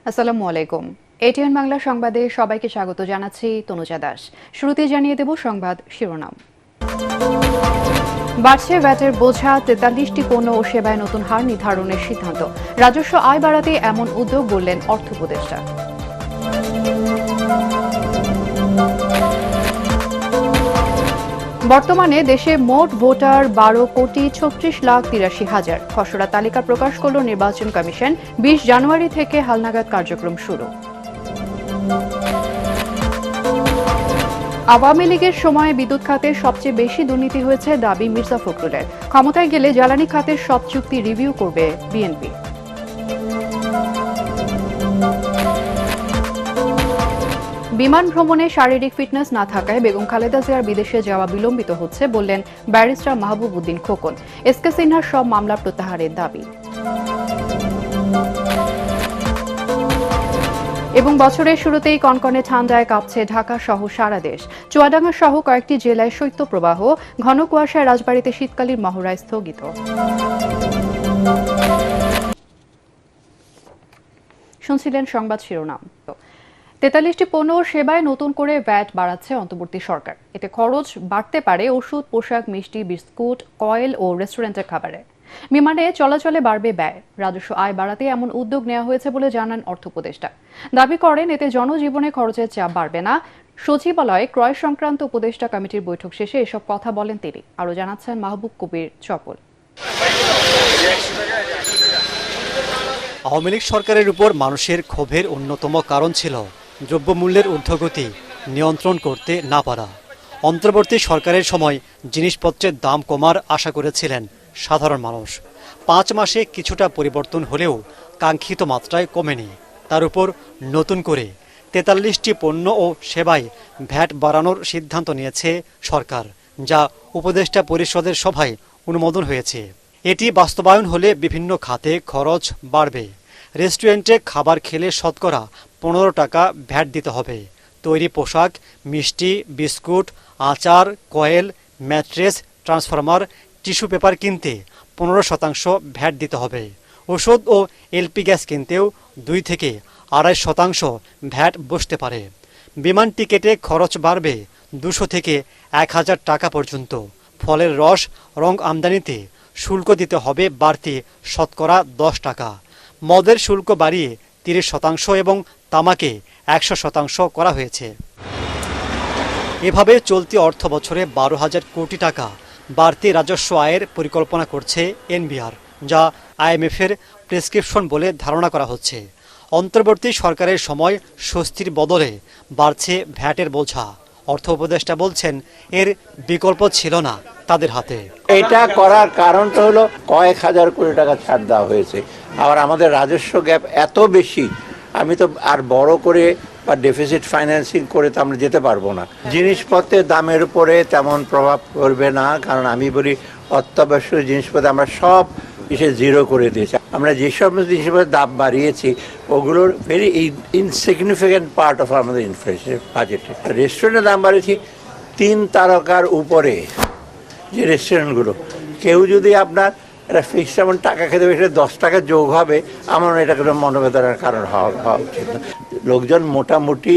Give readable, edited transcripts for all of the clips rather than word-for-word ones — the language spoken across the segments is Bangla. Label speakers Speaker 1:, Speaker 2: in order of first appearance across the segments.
Speaker 1: আসসালামু আলাইকুম। এটিএন বাংলা সংবাদে সবাইকে স্বাগত জানাচ্ছি তনুজা দাস। শুরুতে জানিয়ে দেব সংবাদ শিরোনাম। বাড়ছে ভ্যাটের বোঝা, ৪৩টি পণ্য ও সেবায় নতুন হার নির্ধারণের সিদ্ধান্ত। রাজস্ব আয় বাড়াতে এমন উদ্যোগ বললেন অর্থ উপদেষ্টা। বর্তমানে দেশে মোট ভোটার ১২,৩৬,৮৩,০০০। খসড়া তালিকা প্রকাশ করল নির্বাচন কমিশন। ২০ জানুয়ারি থেকে হালনাগাদ কার্যক্রম শুরু। আওয়ামী লীগের সময়ে বিদ্যুৎ খাতে সবচেয়ে বেশি দুর্নীতি হয়েছে দাবি মির্জা ফখরুলের। ক্ষমতায় গেলে জ্বালানি খাতের সব চুক্তি রিভিউ করবে বিএনপি। বিমান ভ্রমণে শারীরিক ফিটনেস না থাকায় বেগম খালেদা জিয়ার বিদেশে যাওয়া বিলম্বিত হচ্ছে বললেন ব্যারিস্টার মাহবুব উদ্দিন খোকন। এসকে সিনহার সব মামলা প্রত্যাহারের দাবি। এবং বছরের শুরুতেই কনকনে ঠান্ডায় কাঁপছে ঢাকা সহ সারা দেশ। চুয়াডাঙ্গা সহ কয়েকটি জেলায় শৈত্যপ্রবাহ, ঘন কুয়াশায় রাজবাড়ীতে শীতকালীন মহড়া স্থগিত। শুনছিলেন সংবাদ শিরোনাম। ৪৩টি পণ্য ও সেবায় নতুন করে ভ্যাট বাড়াচ্ছে অন্তর্বর্তী সরকার। এতে খরচ বাড়তে পারে ওষুধ, পোশাক, মিষ্টি, বিস্কুট, কয়েল ও রেস্টুরেন্টের খাবারে। বিমানে চলাচলে বাড়বে ব্যয়। রাজস্ব আয় বাড়াতে এমন উদ্যোগ নেওয়া হয়েছে বলে জানান অর্থ উপদেষ্টা। দাবি করেন এতে জনজীবনে খরচের চাপ বাড়বে না। সচিবালয়ে ক্রয় সংক্রান্ত উপদেষ্টা কমিটির বৈঠক শেষে এসব কথা বলেন তিনি। আরও জানাচ্ছেন মাহবুব কবির চপল।
Speaker 2: আওয়ামী লীগ সরকারের উপর মানুষের ক্ষোভের অন্যতম কারণ ছিল দ্রব্যমূল্যের ঊর্ধ্বগতি নিয়ন্ত্রণ করতে না পারা। অন্তর্বর্তী সরকারের সময় জিনিসপত্রের দাম কমার আশা করেছিলেন সাধারণ মানুষ। ৫ মাসে কিছুটা পরিবর্তন হলেও কাঙ্ক্ষিত মাত্রায় কমেনি। তার উপর নতুন করে ৪৩টি পণ্য ও সেবায় ভ্যাট বাড়ানোর সিদ্ধান্ত নিয়েছে সরকার, যা উপদেষ্টা পরিষদের সভায় অনুমোদন হয়েছে। এটি বাস্তবায়ন হলে বিভিন্ন খাতে খরচ বাড়বে। রেস্টুরেন্টে খাবার খেলে শতকরা ১৫ টাকা ভ্যাট দিতে হবে। তৈরি পোশাক, মিষ্টি, বিস্কুট, আচার, coil, mattress, transformer, tissue paper কিনতে ১৫% ভ্যাট দিতে হবে। ওষুধ ও এলপি গ্যাস কিনতেও ২ থেকে ২.৫% ভ্যাট বসতে পারে। বিমান টিকেটে খরচ বাড়বে ২০০ থেকে ১,০০০ টাকা পর্যন্ত। ফলের রস, রং আমদানিতে শুল্ক দিতে হবে বাড়তি শতকরা ১০ টাকা। মদের শুল্ক বাড়িয়ে ৩০% এবং তামাকে ১০০% করা হয়েছে। এভাবে চলতি অর্থ বছরে ১২,০০০ কোটি টাকা বাড়তি রাজস্ব আয়ের পরিকল্পনা করছে এনবিআর, যা আইএমএফের প্রেসক্রিপশন বলে ধারণা করা হচ্ছে। অন্তর্বর্তী সরকারের সময় স্বস্তির বদলে বাড়ছে ভ্যাটের বোঝা। অর্থ উপদেষ্টা বলছেন এর বিকল্প ছিল না তাদের হাতে।
Speaker 3: এটা করার কারণটা হলো কয়েক হাজার কোটি টাকা ছাড় দেওয়া হয়েছে। আবার আমাদের রাজস্ব গ্যাপ এত বেশি, আমি তো আর বড় করে বা ডেফিসিট ফাইন্যান্সিং করে তো আমরা যেতে পারবো না। জিনিসপত্রের দামের উপরে তেমন প্রভাব পড়বে না, কারণ আমি বলি অত্যাবশ্যক জিনিসপত্র আমরা সব এসে জিরো করে দিয়েছি। আমরা যে সমস্ত জিনিসপত্রের দাম বাড়িয়েছি ওগুলোর ভেরি ইনসিগনিফিক্যান্ট পার্ট অফ আমাদের ইনফ্লেশন বাজেটে। রেস্টুরেন্টের দাম বাড়িয়েছি ৩ তারকার উপরে যে রেস্টুরেন্টগুলো, কেউ যদি আপনার একটা ফিক্সড অ্যামাউন্ট টাকা খেতে সেটা ১০ টাকা যোগ হবে, আমার এটা কোনো মনোবেদনার কারণ হওয়া উচিত না। লোকজন মোটামুটি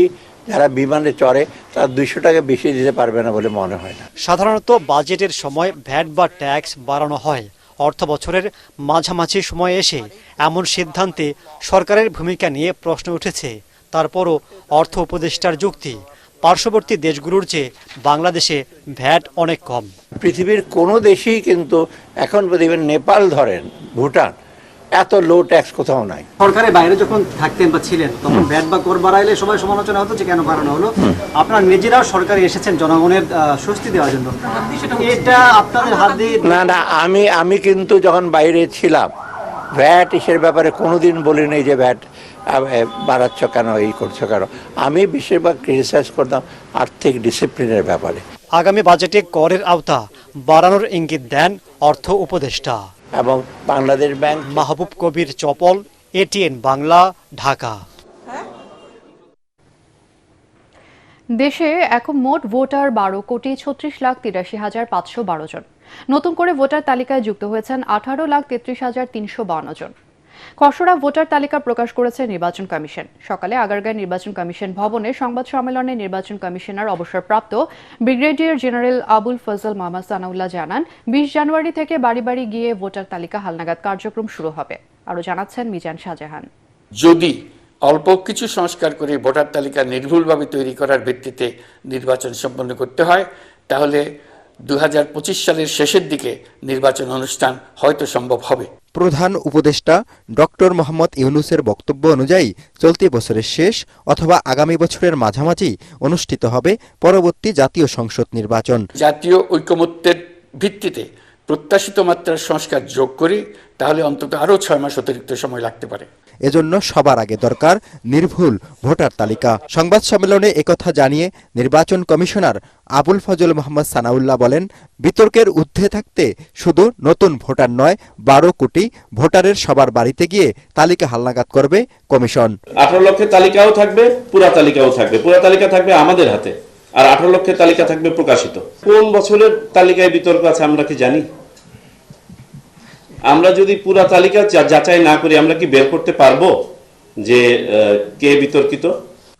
Speaker 3: যারা বিমানে চড়ে তার ২০০ টাকা বেশি দিতে পারবে না বলে মনে হয় না।
Speaker 2: সাধারণত বাজেটের সময় ভ্যাট বা ট্যাক্স বাড়ানো হয়। অর্থ বছরের মাঝামাঝি সময়ে এসে এমন সিদ্ধান্তে সরকারের ভূমিকা নিয়ে প্রশ্ন উঠেছে। তারপরও অর্থ উপদেষ্টার যুক্তি, পার্শ্ববর্তী দেশগুলোর চেয়ে বাংলাদেশে ভ্যাট অনেক কম।
Speaker 3: পৃথিবীর কোনো দেশেই কিন্তু এখন দেখবেন, নেপাল ধরেন, ভুটান, এত লো ট্যাক্স কোথাও নাই।
Speaker 2: সরকারের বাইরে যখন থাকতেন বা ছিলেন তখন ভ্যাট বা কর বাড়াইলে সবাই সমালোচনা হতো যে কেন বাড়ানো হলো। আপনারা নিজেরাও সরকারে এসেছেন জনগণের স্বস্তি দেওয়ার জন্য, এটা আপনাদের হাত দিয়ে।
Speaker 3: না, আমি কিন্তু যখন বাইরে ছিলাম ভ্যাট এসের ব্যাপারে কোনোদিন বলিনি যে ভ্যাট বাড়াচ্ছ কেন, এই করছো কেন। আমি বেশিরভাগ ক্রিটিসাইজ করতাম আর্থিক ডিসিপ্লিনের ব্যাপারে।
Speaker 2: আগামী বাজেটে করের আওতা বাড়ানোর ইঙ্গিত দেন অর্থ উপদেষ্টা।
Speaker 3: এবং বাংলাদেশ ব্যাংক।
Speaker 2: মাহবুব কবির চপল, এটিএন বাংলা, ঢাকা।
Speaker 1: দেশে এখন মোট ভোটার ১২,৩৬,৮৩,৫১২ জন। নতুন করে ভোটার তালিকায় যুক্ত হয়েছেন ১৮,৩৩,৩৫২ জন। খসড়া ভোটার তালিকা প্রকাশ করেছে নির্বাচন কমিশন। সকালে আগারগাঁও নির্বাচন কমিশন ভবনে সংবাদ সম্মেলনে নির্বাচন কমিশনার অবসরপ্রাপ্ত ব্রিগেডিয়ার জেনারেল আবুল ফজল মোহাম্মদ সানাউল্লাহ জানান, 20 জানুয়ারি থেকে বাড়ি বাড়ি গিয়ে ভোটার তালিকা হালনাগাদ কার্যক্রম শুরু হবে। আরও জানাচ্ছেন মিজান শাহজাহান।
Speaker 4: যদি অল্প কিছু সংস্কার করে ভোটার তালিকা নির্ভুলভাবে তৈরি করার ভিত্তিতে নির্বাচন সম্পন্ন করতে হয়, তাহলে 2025 সালের শেষের দিকে নির্বাচন অনুষ্ঠান হয়তো সম্ভব হবে।
Speaker 5: প্রধান উপদেষ্টা ডক্টর মোহাম্মদ ইউনূসের বক্তব্য অনুযায়ী চলতি বছরের শেষ অথবা আগামী বছরের মাঝামাঝি অনুষ্ঠিত হবে পরবর্তী জাতীয় সংসদ নির্বাচন।
Speaker 4: জাতীয় ঐকমত্যের ভিত্তিতে প্রত্যাশিত মাত্রার সংস্কার যোগ করি, তাহলে অন্তত আরও 6 মাস অতিরিক্ত সময় লাগতে পারে।
Speaker 5: এজন্য সবার আগে দরকার নির্ভুল ভোটার তালিকা। সংবাদ সম্মেলনে একথা জানিয়ে নির্বাচন কমিশনার আবুল ফজল মোহাম্মদ সানাউল্লাহ বলেন, বিতর্কের ঊর্ধ্বে থাকতে শুধু নতুন ভোটার নয়, 12 কোটি ভোটারের সবার বাড়িতে গিয়ে তালিকা হালনাগাদ করবে কমিশন।
Speaker 6: 18 লক্ষের তালিকাও থাকবে, পুরা তালিকাও থাকবে। পুরা তালিকা থাকবে আমাদের হাতে, আর 18 লক্ষের তালিকা থাকবে প্রকাশিত। কোন বছরের তালিকায় বিতর্ক আছে আমরা কি জানি? আমরা যদি পুরা তালিকা যাচাই না করি, আমরা কি বের করতে পারবো যে কে বিতর্কিত?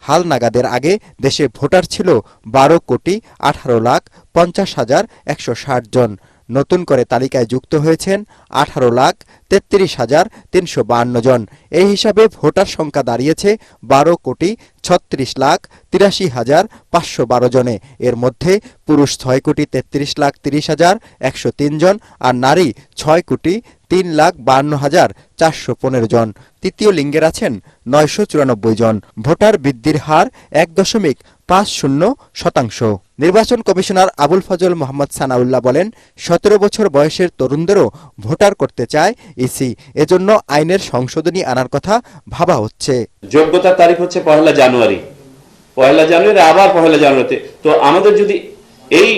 Speaker 5: হালনাগাদের আগে দেশে ভোটার ছিল 12,18,50,160 জন। নতুন করে তালিকায় যুক্ত হয়েছেন 18,33,352 জন। এই হিসাবে ভোটার সংখ্যা দাঁড়িয়েছে 12,36,83,512 জনে। এর মধ্যে পুরুষ 6,33,30,103 জন আর নারী 6,03,52,415 জন। তৃতীয় লিঙ্গের আছেন 994 জন। ভোটার বৃদ্ধির হার 1.50%। নির্বাচন কমিশনার আবুল ফজল মোহাম্মদ সানাউল্লাহ বলেন, 17 বছর বয়সের তরুণদেরও ভোটার করতে চায় ইসি। এজন্য আইনের সংশোধনী আনার কথা ভাবা হচ্ছে।
Speaker 6: যোগ্যতার তারিখ হচ্ছে 1 জানুয়ারি, আবার 1 জানুয়ারিতে। তো আমাদের যদি এই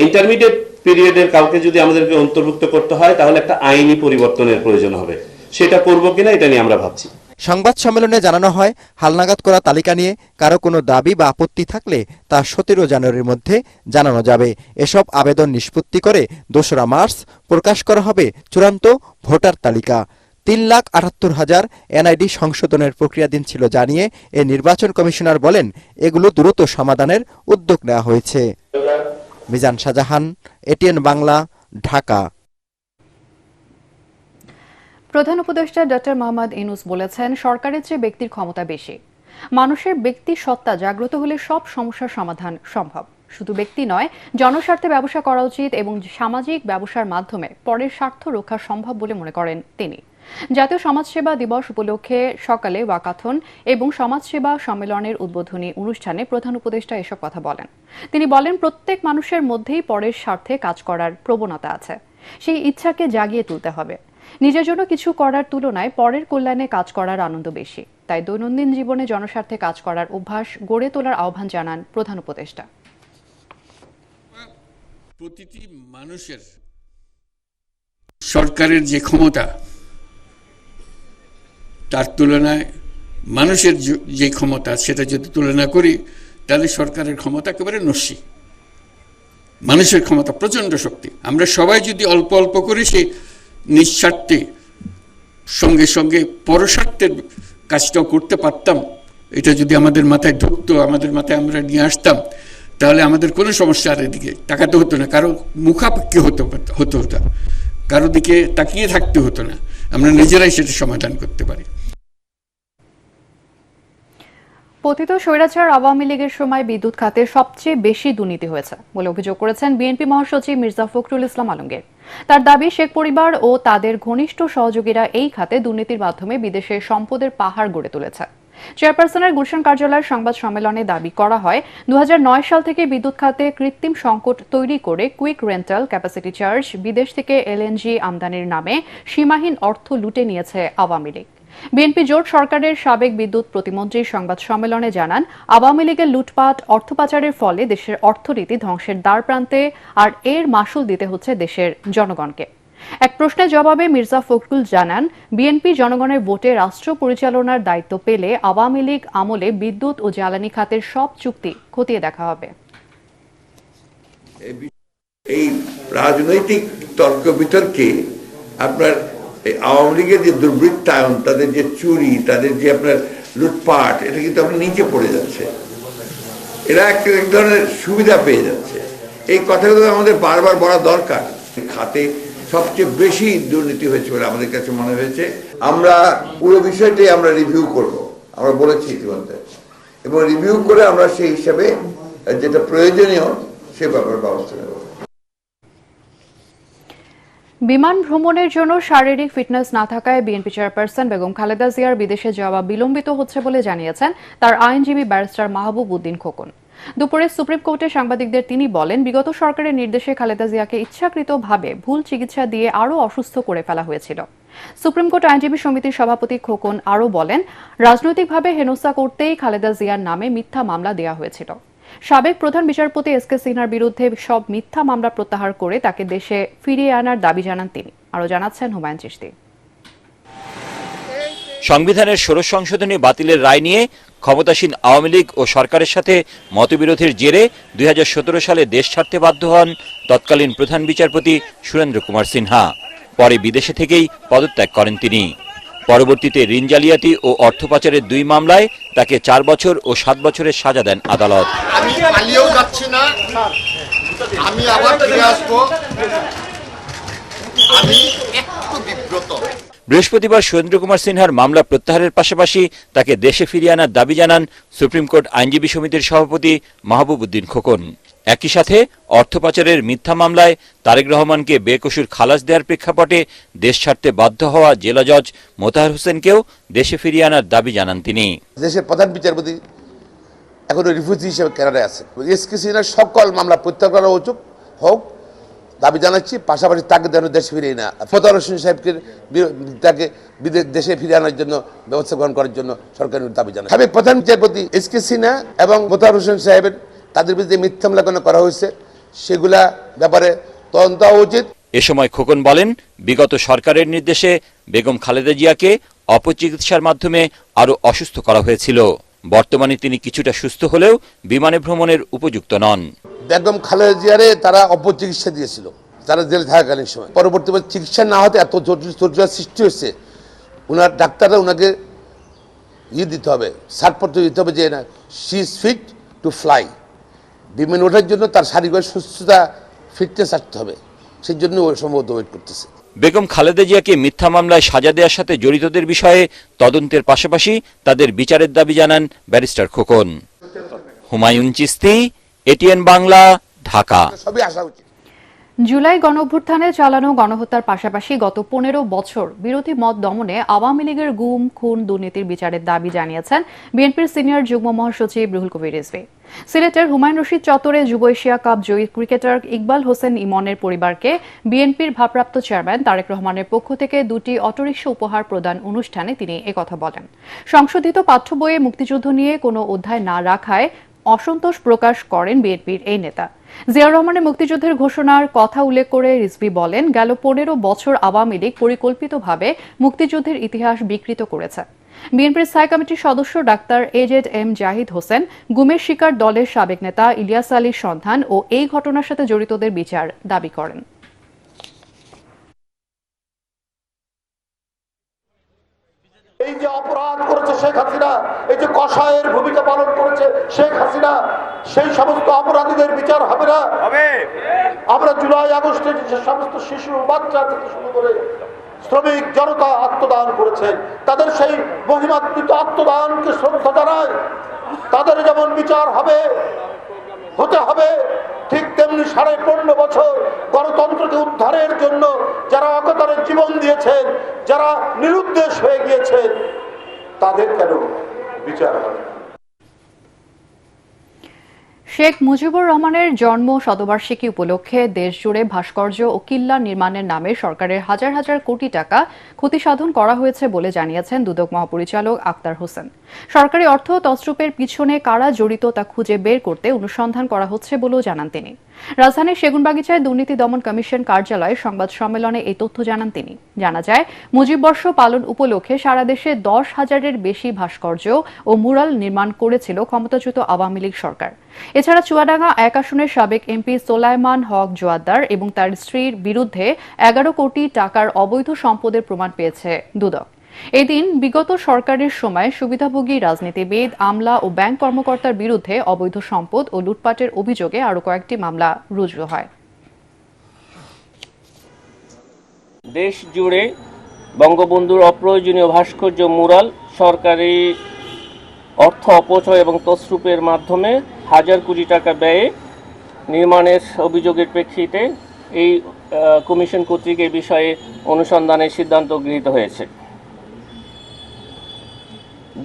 Speaker 6: ইন্টারমিডিয়েট পিরিয়ডের কাউকে যদি আমাদেরকে অন্তর্ভুক্ত করতে হয়, তাহলে একটা আইনি পরিবর্তনের প্রয়োজন হবে। সেটা করবো কিনা এটা নিয়ে আমরা ভাবছি।
Speaker 5: সংবাদ সম্মেলনে জানানো হয়, হালনাগাদ করা তালিকা নিয়ে কারো কোনো দাবি বা আপত্তি থাকলে তা 17 জানুয়ারির মধ্যে জানানো যাবে। এসব আবেদন নিষ্পত্তি করে 2রা মার্চ প্রকাশ করা হবে চূড়ান্ত ভোটার তালিকা। 3,78,000 এনআইডি সংশোধনের প্রক্রিয়াধীন ছিল জানিয়ে এ নির্বাচন কমিশনার বলেন, এগুলো দ্রুত সমাধানের উদ্যোগ নেওয়া হয়েছে। মিজান শাহজাহান, এটিএন বাংলা, ঢাকা।
Speaker 1: প্রধান উপদেষ্টা ডক্টর মোহাম্মদ ইউনূস বলেছেন, সরকারের চেয়ে ব্যক্তির ক্ষমতা বেশি। মানুষের ব্যক্তি সত্তা জাগ্রত হলে সব সমস্যার সমাধান সম্ভব। শুধু ব্যক্তি নয়, জনস্বার্থে ব্যবসা করা উচিত এবং সামাজিক ব্যবসার মাধ্যমে পরের স্বার্থ রক্ষা সম্ভব বলে মনে করেন তিনি। জাতীয় সমাজসেবা দিবস উপলক্ষে সকালে ওয়াকাথন এবং সমাজসেবা সম্মেলনের উদ্বোধনী অনুষ্ঠানে প্রধান উপদেষ্টা এসব কথা বলেন। তিনি বলেন, প্রত্যেক মানুষের মধ্যেই পরের স্বার্থে কাজ করার প্রবণতা আছে। সেই ইচ্ছাকে জাগিয়ে তুলতে হবে। নিজের জন্য কিছু করার তুলনায় পরের কল্যাণে কাজ করার আনন্দ বেশি। তাই দৈনন্দিন জীবনে জনস্বার্থে কাজ করার অভ্যাস গড়ে তোলার আহ্বান জানান প্রধান উপদেষ্টা।
Speaker 4: প্রতিটি মানুষের সরকারের যে ক্ষমতা, তার তুলনায় মানুষের যে ক্ষমতা, সেটা যদি তুলনা করি, তাহলে সরকারের ক্ষমতা একেবারে নস্যি। মানুষের ক্ষমতা প্রচণ্ড শক্তি। আমরা সবাই যদি অল্প অল্প করে সে নিঃস্বার্থে সঙ্গে সঙ্গে পরস্বার্থের কাজটাও করতে পারতাম, এটা যদি আমাদের মাথায় ঢুকতো, আমাদের মাথায় আমরা নিয়ে আসতাম, তাহলে আমাদের কোনো সমস্যা আর এদিকে তাকাতে হতো না, কারো মুখাপেক্ষি হতো না, কারো দিকে তাকিয়ে থাকতে হতো না। আমরা নিজেরাই সেটা সমাধান করতে পারি।
Speaker 1: পতিত স্বৈরাচার আওয়ামী লীগের সময় বিদ্যুৎ খাতে সবচেয়ে বেশি দুর্নীতি হয়েছে বলে অভিযোগ করেছেন বিএনপি মহাসচিব মির্জা ফখরুল ইসলাম আলমগীর। তার দাবি, শেখ পরিবার ও তাদের ঘনিষ্ঠ সহযোগীরা এই খাতে দুর্নীতির মাধ্যমে বিদেশে সম্পদের পাহাড় গড়ে তুলেছে। চেয়ারপারসনের গুলশান কার্যালয়ের সংবাদ সম্মেলনে দাবি করা হয়, 2009 সাল থেকে বিদ্যুৎ খাতে কৃত্রিম সংকট তৈরি করে কুইক রেন্টাল, ক্যাপাসিটি চার্জ, বিদেশ থেকে এলএনজি আমদানির নামে সীমাহীন অর্থ লুটে নিয়েছে আওয়ামী লীগ। বিএনপি জোট সরকারের সাবেক বিদ্যুৎ প্রতিমন্ত্রী সংবাদ সম্মেলনে জানান, আওয়ামী লীগের লুটপাট, অর্থ পাচারের ফলে দেশের অর্থনীতি ধ্বংসের দ্বারপ্রান্তে, আর এর মাসুল দিতে হচ্ছে দেশের জনগণকে। এক প্রশ্নের জবাবে মির্জা ফখরুল জানান, বিএনপি জনগণের ভোটে রাষ্ট্র পরিচালনার দায়িত্ব পেলে আওয়ামী লীগ আমলে বিদ্যুৎ ও জ্বালানি খাতের সব চুক্তি খতিয়ে দেখা হবে।
Speaker 7: এই রাজনৈতিক তর্ক বিতর্কে আপনার এই আওয়ামী লীগের যে দুর্বৃত্তায়ন, তাদের যে চুরি, তাদের যে আপনার লুটপাট, এটা কিন্তু আপনার নিচে পড়ে যাচ্ছে। এরা এক ধরনের সুবিধা পেয়ে যাচ্ছে। এই কথাগুলো আমাদের বারবার বলা দরকার। খাতে সবচেয়ে বেশি দুর্নীতি হয়েছে বলে আমাদের কাছে মনে হয়েছে। আমরা পুরো বিষয়টাই আমরা রিভিউ করব, আমরা বলেছি ইতিমধ্যে, এবং রিভিউ করে আমরা সেই হিসাবে যেটা প্রয়োজনীয় সে ব্যাপারে ব্যবস্থা নেব।
Speaker 1: বিমান ভ্রমণের জন্য শারীরিক ফিটনেস না থাকায় বিএনপি চেয়ারপারসন বেগম খালেদা জিয়ার বিদেশে যাওয়া বিলম্বিত হচ্ছে বলে জানিয়েছেন তার আইনজীবী ব্যারিস্টার মাহবুব উদ্দিন খোকন। দুপুরে সুপ্রিম কোর্টে সাংবাদিকদের তিনি বলেন, বিগত সরকারের নির্দেশে খালেদা জিয়াকে ইচ্ছাকৃতভাবে ভুল চিকিৎসা দিয়ে আরও অসুস্থ করে ফেলা হয়েছিল। সুপ্রিম কোর্ট আইনজীবী সমিতির সভাপতি খোকন আরও বলেন, রাজনৈতিকভাবে হেনস্থা করতেই খালেদা জিয়ার নামে মিথ্যা মামলা দেওয়া হয়েছিল। সাবেক প্রধান বিচারপতি এসকে সিনহার বিরুদ্ধে সব মিথ্যা মামলা প্রত্যাহার করে তাকে দেশে ফিরিয়ে আনার দাবি জানান তিনি। আরও জানাচ্ছেন হুমায়ুন চিশতি।
Speaker 8: সংবিধানের 16 সংশোধনী বাতিলের রায় নিয়ে ক্ষমতাসীন আওয়ামী লীগ ও সরকারের সাথে মতবিরোধের জেরে 2017 সালে দেশ ছাড়তে বাধ্য হন তৎকালীন প্রধান বিচারপতি সুরেন্দ্র কুমার সিনহা। পরে বিদেশে থেকেই পদত্যাগ করেন তিনি। পরবর্তীতে ঋণ জালিয়াতি ও অর্থ পাচারের 2 মামলায় তাকে 4 বছর ও 7 বছরের সাজা দেন আদালত।
Speaker 9: আমি পালিয়েও যাচ্ছি না, আমি আবার ফিরে আসবো, আমি একটু বিব্রত।
Speaker 8: বৃহস্পতিবার সুরেন্দ্র কুমার সিনহার মামলা প্রত্যাহারের পাশাপাশি তাকে দেশে ফিরিয়ে আনার দাবি জানান সুপ্রিম কোর্ট আইনজীবী সমিতির সভাপতি মাহবুব উদ্দিন খোকন। একই সাথে অর্থ পাচারের মিথ্যা মামলায় তারেক রহমানকে বেকসুর খালাস দেওয়ার প্রেক্ষাপটে দেশ ছাড়তে বাধ্য হওয়া জেলা জজ মোতাহার হোসেনকেও দেশে ফিরিয়ে আনার দাবি জানান তিনি।
Speaker 9: দেশের প্রধান বিচারপতি এখনো রিফিউজি হিসেবে কানাডায় আছে। এসকে সিনহার সকল মামলা প্রত্যাহার করা উচিত হোক দাবি জানাচ্ছি, পাশাপাশি তাকে যেন দেশে ফিরিয়ে না, মোতাহার হোসেন সাহেবকে তাকে দেশে ফিরিয়ে আনার জন্য ব্যবস্থা গ্রহণ করার জন্য সরকারের দাবি জানায়। সাবেক প্রধান বিচারপতি এসকে সিনহা এবং মোতাহার হোসেন সাহেবের তাদের বিরুদ্ধে মিথ্যা মামলা করা হয়েছে, সেগুলা ব্যাপারে তদন্ত হওয়া উচিত।
Speaker 8: এ সময় খোকন বলেন, বিগত সরকারের নির্দেশে বেগম খালেদা জিয়াকে অপচিকিৎসার মাধ্যমে আরও অসুস্থ করা হয়েছিল। বর্তমানে তিনি কিছুটা সুস্থ হলেও বিমানে ভ্রমণের উপযুক্ত নন।
Speaker 9: বেগম খালেদা জিয়ারে তারা অপচিকিৎসা দিয়েছিল তারা জেলে থাকাকালীন সময়। পরবর্তীতে চিকিৎসা না হতে এত জটিল সৃষ্টি হয়েছে, ওনার ডাক্তাররা ওনাকে দিতে হবে, ছাড়পত্র দিতে হবে যে না she is fit to fly. বিমান ওঠার জন্য তার শারীরিক সুস্থতা ফিটনেস আসতে হবে, সেই জন্য ওই সম্ভবত ওয়েট করতেছে।
Speaker 8: বেগম খালেদা জিয়াকে মিথ্যা মামলায় সাজা দেওয়ার সাথে জড়িতদের বিষয়ে তদন্তের পাশাপাশি তাদের বিচারের দাবি জানান ব্যারিস্টার খোকন। হুমায়ুন চিশতি, এটিএন বাংলা, ঢাকা।
Speaker 9: সবই আসা উচিত।
Speaker 1: জুলাই গণঅভ্যুত্থানে চালানো গণহত্যার পাশাপাশি গত 15 বছর বিরোধী মত দমনে আওয়ামী লীগের গুম খুন দুর্নীতির বিচারের দাবি জানিয়েছেন বিএনপির সিনিয়র যুগ্ম মহাসচিব রুহুল কবির রিজভী। সিলেটের হুমায়ুন রশিদ চত্বরে যুব এশিয়া কাপ জয়ী ক্রিকেটার ইকবাল হোসেন ইমনের পরিবারকে বিএনপির ভারপ্রাপ্ত চেয়ারম্যান তারেক রহমানের পক্ষ থেকে 2টি অটোরিকশা উপহার প্রদান অনুষ্ঠানে তিনি একথা বলেন। সংশোধিত পাঠ্য বইয়ে মুক্তিযুদ্ধ নিয়ে কোনো অধ্যায় না রাখায় অসন্তোষ প্রকাশ করেন বিএনপির এই নেতা। জিয়াউর রহমানের মুক্তিযুদ্ধের ঘোষণার কথা উল্লেখ করে রিজভী বলেন, গেল 15 বছর আওয়ামী লীগ পরিকল্পিতভাবে মুক্তিযুদ্ধের ইতিহাস বিকৃত করেছে। বিএনপির স্থায়ী কমিটির সদস্য ডাক্তার এজেড.এম. জাহিদ হোসেন গুমের শিকার দলের সাবেক নেতা ইলিয়াস আলীর সন্ধান ও এই ঘটনার সাথে জড়িতদের বিচার দাবি করেন।
Speaker 10: এই যে অপরাধ করেছে শেখ হাসিনা, এই যে কসাইয়ের ভূমিকা পালন করেছে শেখ হাসিনা, সেই সমস্ত অপরাধীদের বিচার হবে না। আমরা জুলাই আগস্টে যে সমস্ত শিশু বাচ্চা থেকে শুরু করে শ্রমিক জনতা আত্মদান করেছেন, তাদের সেই মহিমান্বিত আত্মদানকে শ্রদ্ধা জানায়। তাদের যেমন বিচার হতে হবে, ঠিক তেমনি 15.5 বছর গণতন্ত্রকে উদ্ধারের জন্য যারা অকাতরে জীবন দিয়েছেন, যারা নিরুদ্দেশ হয়ে গিয়েছেন, তাদের কেন বিচার হবে?
Speaker 1: শেখ মুজিবুর রহমানের জন্ম শতবার্ষিকী উপলক্ষে দেশজুড়ে ভাস্কর্য ও কিল্লা নির্মাণের নামে সরকারের হাজার হাজার কোটি টাকা ক্ষতিসাধন করা হয়েছে বলে জানিয়েছেন দুদক মহাপরিচালক আক্তার হোসেন। সরকারি অর্থ তছরূপের পিছনে কারা জড়িত তা খুঁজে বের করতে অনুসন্ধান করা হচ্ছে বলেও জানান তিনি। রাজধানীর সেগুনবাগিচায় দুর্নীতি দমন কমিশন কার্যালয়ে সংবাদ সম্মেলনে এই তথ্য জানান তিনি। জানা যায়, মুজিববর্ষ পালন উপলক্ষে সারা দেশে 10,000-এর বেশি ভাস্কর্য ও মুরাল নির্মাণ করেছিল ক্ষমতাচ্যুত আওয়ামী লীগ সরকার। এছাড়া চুয়াডাঙ্গা 1 আসনের সাবেক এমপি সোলাইমান হক জোয়াদ্দার এবং তার স্ত্রীর বিরুদ্ধে 11 কোটি টাকার অবৈধ সম্পদের প্রমাণ পেয়েছে দুদক। এদিন বিগত সরকারের সময় সুবিধাভোগী রাজনীতিবিদ, আমলা ও ব্যাংক কর্মকর্তার বিরুদ্ধে অবৈধ সম্পদ ও লুটপাটের অভিযোগে আরও কয়েকটি মামলা রুজু হয়।
Speaker 11: দেশ জুড়ে বঙ্গবন্ধুর অপ্রয়োজনীয় ভাস্কর্য মুরাল, সরকারি অর্থ অপচয় এবং তছরূপের মাধ্যমে হাজার কোটি টাকা ব্যয়ে নির্মাণের অভিযোগের প্রেক্ষিতে এই কমিশন কর্তৃক এই বিষয়ে অনুসন্ধানের সিদ্ধান্ত গৃহীত হয়েছে।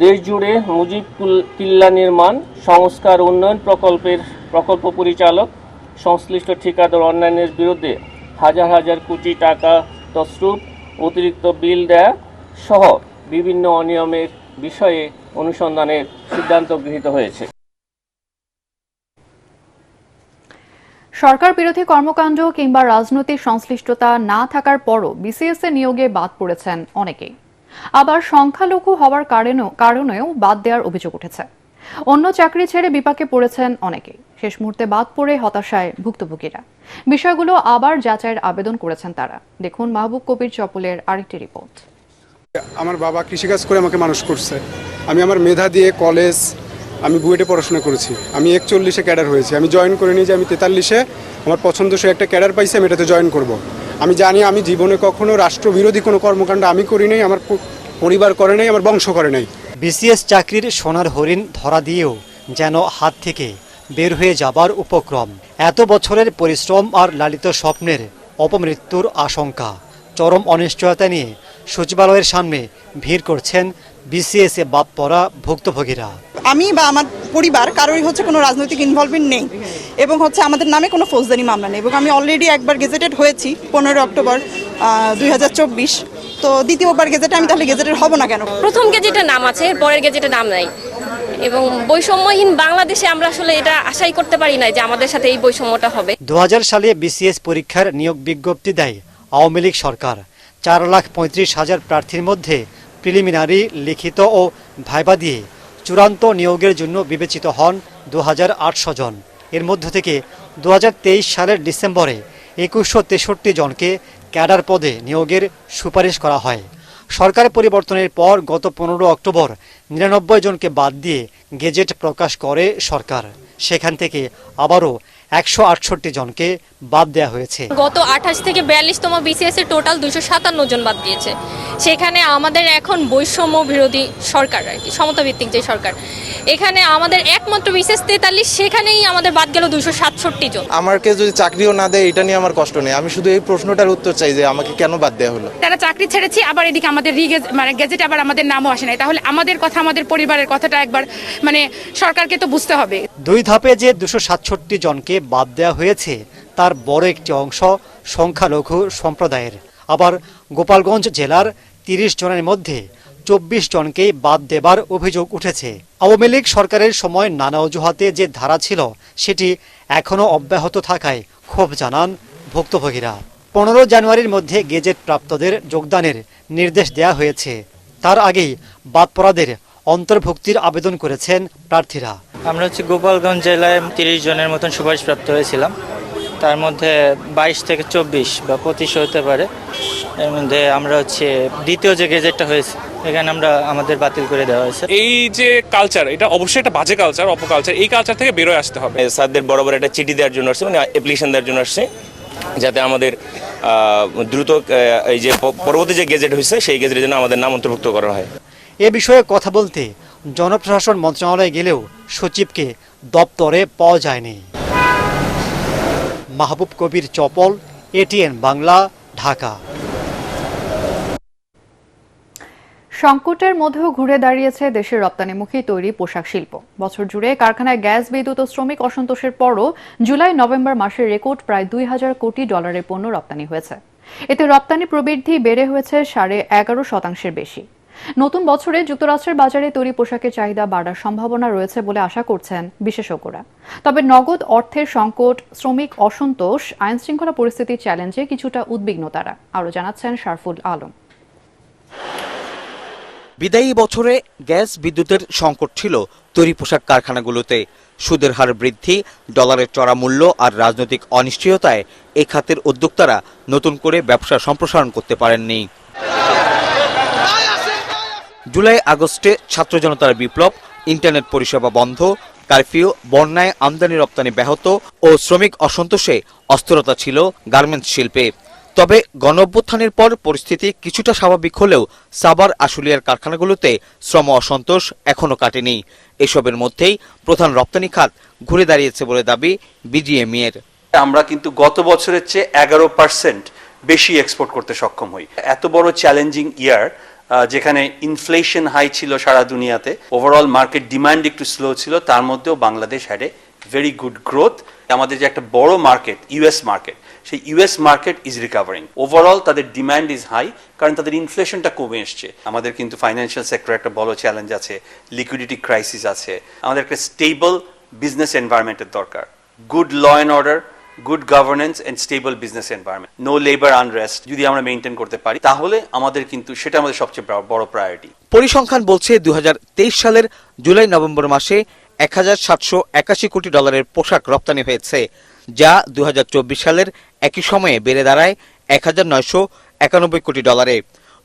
Speaker 11: দেশ জুড়ে মুজিব কিল্লা নির্মাণ, সংস্কার উন্নয়ন প্রকল্প পরিচালক, সংশ্লিষ্ট ঠিকাদার অন্যান্যের বিরুদ্ধে হাজার হাজার কোটি টাকা তছরূপ, অতিরিক্ত বিল দেয়া সহ বিভিন্ন অনিয়মের বিষয়ে অনুসন্ধানের সিদ্ধান্ত গৃহীত হয়েছে।
Speaker 1: সরকার বিরোধী কর্মকাণ্ড কিংবা রাজনৈতিক সংশ্লিষ্টতা না থাকার পরও বিসিএস এ নিয়োগে বাদ পড়েছেন অনেকেই। আবার সংখ্যালঘু হওয়ার কারণেও বাদ দেওয়ার অভিযোগ উঠেছে। অন্য চাকরি ছেড়ে বিপাকে পড়েছেন অনেকেই। শেষ মুহূর্তে বাদ পড়ে হতাশায় ভুক্তভোগীরা। বিষয়গুলো আবার যাচাইয়ের আবেদন করেছেন তারা। দেখুন মাহবুব কবির চপলের আরেকটি রিপোর্ট।
Speaker 12: আমার বাবা কৃষিকাজ করে আমাকে মানুষ করছে। আমি আমার মেধা দিয়ে কলেজ, আমি বুয়েটে পড়াশোনা করেছি। আমি 41-এ ক্যাডার হয়েছি। আমি জয়েন করে নিই যে আমি 43-এ আমার পছন্দসই একটা ক্যাডার পাইছি, আমি এটাতে জয়েন করব। আমি জানি আমি জীবনে কখনো রাষ্ট্রবিরোধী কোনো কর্মকাণ্ড আমি করি নাই, আমার পরিবার করে নাই, আমার বংশ করে নাই।
Speaker 2: বিসিএস চাকরির সোনার হরিণ ধরা দিয়েও যেন হাত থেকে বের হয়ে যাবার উপক্রম। এত বছরের পরিশ্রম আর লালিত স্বপ্নের অপমৃত্যুর আশঙ্কা। চরম অনিশ্চয়তা নিয়ে সচিবালয়ের সামনে ভিড় করছেন বিসিএস এ বাদ পড়া ভুক্তভোগীরা।
Speaker 13: আমি বা আমার পরিবার কারোরই কোনো রাজনৈতিক ইনভলভমেন্ট নেই এবং আমাদের নামে কোনো ফৌজদারি মামলা নেই এবং আমি অলরেডি একবার গেজেটেড হয়েছি 15 অক্টোবর 2024। তো দ্বিতীয়বার গেজেটে আমি তাহলে গেজেটেড হব না কেন?
Speaker 14: প্রথম গেজেটের নাম আছে, পরের গেজেটের নাম নাই এবং বৈষম্যহীন বাংলাদেশে আমরা আসলে এটা আশাই করতে পারি না যে আমাদের সাথে এই বৈষম্যটা হবে।
Speaker 2: 2000 সালে বিসিএস পরীক্ষার নিয়োগ বিজ্ঞপ্তি দেয় আওয়ামী লীগ সরকার। 4,35,000 প্রার্থীর মধ্যে প্রিলিমিনারি, লিখিত ও ভাইবা দিয়ে চূড়ান্ত নিয়োগের জন্য বিবেচিত হন 2800 জন। এর মধ্য থেকে 2023 সালের ডিসেম্বরে 2163 জনকে ক্যাডার পদে নিয়োগের সুপারিশ করা হয়। সরকার পরিবর্তনের পর গত 15 অক্টোবর 99 জনকে বাদ দিয়ে গেজেট প্রকাশ করে সরকার। সেখান থেকে আবারও 168 জনকে বাদ দেওয়া হয়েছে।
Speaker 14: গত 28 থেকে 42তম বিসিএস এর টোটাল 257 জন বাদ দিয়েছে। সেখানে আমাদের এখন বৈষম্য বিরোধী সরকার আর কি, সমতা ভিত্তিক যে সরকার, এখানে আমাদের একমাত্র বিসিএস 43, সেখানেই আমাদের বাদ গেল 267 জন।
Speaker 15: আমাকে যদি চাকরিও না দেয় এটা নিয়ে আমার কষ্ট নেই, আমি শুধু এই প্রশ্নটার উত্তর চাই যে আমাকে কেন বাদ দেওয়া হলো।
Speaker 16: তারা চাকরি ছেড়েছি, আবার এদিকে আমাদের গেজেট আবার আমাদের নামও আসে নাই। তাহলে আমাদের কথা, আমাদের পরিবারের কথাটা একবার সরকারকে তো বুঝতে হবে।
Speaker 2: 2 ধাপে যে 267 জনকে বাদ দেওয়া হয়েছে তার বড় একটি অংশ সংখ্যালঘু সম্প্রদায়ের। আবার গোপালগঞ্জ জেলার 30 জনের মধ্যে 24 জনকেই বাদ দেবার অভিযোগ উঠেছে। আওয়ামী লীগ সরকারের সময় নানা অজুহাতে যে ধারা ছিল সেটি এখনও অব্যাহত থাকায় ক্ষোভ জানান ভুক্তভোগীরা। 15 জানুয়ারির মধ্যে গেজেট প্রাপ্তদের যোগদানের নির্দেশ দেওয়া হয়েছে। তার আগেই বাদ পড়াদের অন্তর্ভুক্তির আবেদন করেছেন প্রার্থীরা।
Speaker 17: আমরা গোপালগঞ্জ জেলায় 30 জনের মতন সুপারিশপ্রাপ্ত হয়েছিলাম। তার মধ্যে 22 থেকে 24 বা 25 হতে পারে। এর মধ্যে আমরা দ্বিতীয় যে গেজেটটা হয়েছে এখানে আমাদের বাতিল করে দেওয়া হয়েছে।
Speaker 18: এই যে কালচার, এটা অবশ্যই একটা বাজে কালচার, অপকালচার। এই কালচার থেকে বেরোয় আসতে হবে।
Speaker 19: স্যারদের বরাবর একটা চিঠি দেওয়ার জন্য আসছে, অ্যাপ্লিকেশন দেওয়ার জন্য আসছে, যাতে আমাদের দ্রুত এই যে পরবর্তী যে গেজেট হয়েছে সেই গেজেটের জন্য আমাদের নাম অন্তর্ভুক্ত করা হয়।
Speaker 2: এ বিষয়ে কথা বলতে জনপ্রশাসন মন্ত্রণালয়ে গেলেও সচিবকে দপ্তরে পাওয়া যায়নি। মাহবুব কবির চপল, এটিএন বাংলা, ঢাকা।
Speaker 1: সংকটের মধ্যেও ঘুরে দাঁড়িয়েছে দেশের রপ্তানিমুখী তৈরি পোশাক শিল্প। বছর জুড়ে কারখানায় গ্যাস, বিদ্যুৎ ও শ্রমিক অসন্তোষের পরও জুলাই-নভেম্বর মাসের রেকর্ড প্রায় $2000 কোটি পণ্য রপ্তানি হয়েছে। এতে রপ্তানি প্রবৃদ্ধি বেড়ে হয়েছে 11.5% বেশি। নতুন বছরে যুক্তরাষ্ট্রের বাজারে তৈরি পোশাকের চাহিদা বাড়ার সম্ভাবনা রয়েছে বলে আশা করছেন বিশেষজ্ঞরা। তবে নগদ অর্থের সংকট, শ্রমিক অসন্তোষ, আইনশৃঙ্খলা পরিস্থিতির চ্যালেঞ্জে কিছুটা উদ্বিগ্ন তারা। আরও জানাচ্ছেন শারফুল আলম।
Speaker 20: বিদায়ী বছরে গ্যাস বিদ্যুতের সংকট ছিল তৈরি পোশাক কারখানাগুলোতে। সুদের হার বৃদ্ধি, ডলারের চড়া মূল্য আর রাজনৈতিক অনিশ্চয়তায় এই খাতের উদ্যোক্তারা নতুন করে ব্যবসা সম্প্রসারণ করতে পারেননি। জুলাই আগস্টে ছাত্র জনতার বিপ্লব, ইন্টারনেট পরিষেবা বন্ধ, কারফিউ, বন্যায় আমদানি রপ্তানি ব্যাহত ও শ্রমিক অসন্তোষে অস্থিরতা ছিল গার্মেন্টস শিল্পে। তবে গণঅভ্যুত্থানের পর পরিস্থিতি কিছুটা স্বাভাবিক হলেও সাভার আশুলিয়ার কারখানাগুলোতে শ্রম অসন্তোষ এখনো কাটেনি। এসবের মধ্যেই প্রধান রপ্তানি খাত ঘুরে দাঁড়িয়েছে বলে দাবি বিজিএমইএ এর।
Speaker 21: আমরা কিন্তু গত বছরের চেয়ে 11% বেশি এক্সপোর্ট করতে সক্ষম হই। এত বড় চ্যালেঞ্জিং ইয়ার, যেখানে ইনফ্লেশন হাই ছিল সারা দুনিয়াতে, ওভারঅল মার্কেট ডিমান্ড একটু স্লো ছিল, তার মধ্যেও Bangladesh had a very good growth. আমাদের যে একটা বড় মার্কেট ইউএস মার্কেট, সেই US market is recovering. Overall তাদের ডিমান্ড ইজ হাই, কারণ তাদের ইনফ্লেশনটা কমে এসছে। আমাদের কিন্তু ফাইন্যান্সিয়াল সেক্টরে একটা বড় চ্যালেঞ্জ আছে, লিকুইডিটি ক্রাইসিস আছে। আমাদের একটা স্টেবল বিজনেস এনভায়রনমেন্টের দরকার, good law and order, good governance and stable business environment, no labour unrest যদি আমরা মেনটেন করতে পারি, তাহলে আমাদের কিন্তু সেটা আমাদের সবচেয়ে বড় প্রায়োরিটি।
Speaker 20: পরিসংখ্যান বলছে 2023 সালের জুলাই নভেম্বর মাসে 1781 কোটি ডলারের পোশাক রপ্তানি হয়েছে, যা 2024 সালের একই সময়ে বেড়ে দাঁড়ায় 1991 কোটি ডলারে।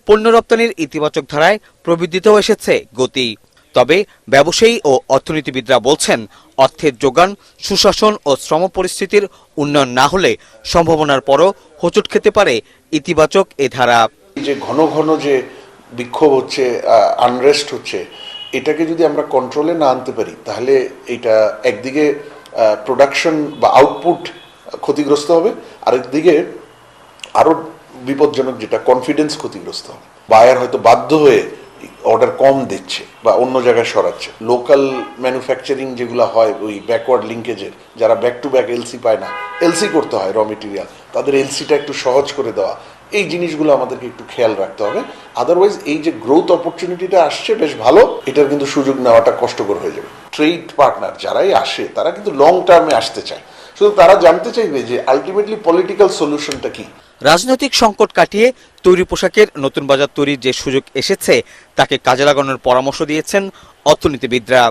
Speaker 20: পণ্য রপ্তানির ইতিবাচক ধারায় প্রবৃদ্ধিতেও এসেছে গতি। তবে ব্যবসায়ী ও অর্থনীতিবিদরা বলছেন, অর্থের যোগান, সুশাসন ও শ্রম পরিস্থিতির উন্নয়ন না হলে সম্ভাবনার পরও হোঁচট খেতে পারে ইতিবাচক এ ধারা।
Speaker 22: যে ঘন ঘন যে বিক্ষোভ হচ্ছে, আনরেস্ট হচ্ছে, এটাকে যদি আমরা কন্ট্রোলে না আনতে পারি, তাহলে এটা একদিকে প্রোডাকশন বা আউটপুট ক্ষতিগ্রস্ত হবে, আরেকদিকে আরো বিপজ্জনক যেটা কনফিডেন্স ক্ষতিগ্রস্ত হবে। বায়ার হয়তো বাধ্য হয়ে অর্ডার কম দিচ্ছে বা অন্য জায়গায় সরাচ্ছে। লোকাল ম্যানুফ্যাকচারিং যেগুলো হয় ওই ব্যাকওয়ার্ড লিঙ্কেজের, যারা ব্যাক টু ব্যাক এলসি পায় না, এলসি করতে হয় র মেটেরিয়াল, তাদের এলসিটা একটু সহজ করে দেওয়া, এই জিনিসগুলো আমাদেরকে একটু খেয়াল রাখতে হবে। আদারওয়াইজ এই যে গ্রোথ অপরচুনিটিটা আসছে বেশ ভালো, এটার কিন্তু সুযোগ নেওয়াটা কষ্টকর হয়ে যাবে। ট্রেড পার্টনার যারাই আসে তারা কিন্তু লং টার্মে আসতে চায়, শুধু তারা জানতে চাইবে যে আলটিমেটলি পলিটিক্যাল সলিউশনটা কি।
Speaker 20: রাজনৈতিক সংকট কাটিয়ে তৈরি পোশাকের নতুন বাজার তৈরির যে সুযোগ এসেছে তাকে কাজে লাগানোর পরামর্শ দিয়েছেন অর্থনীতিবিদরা।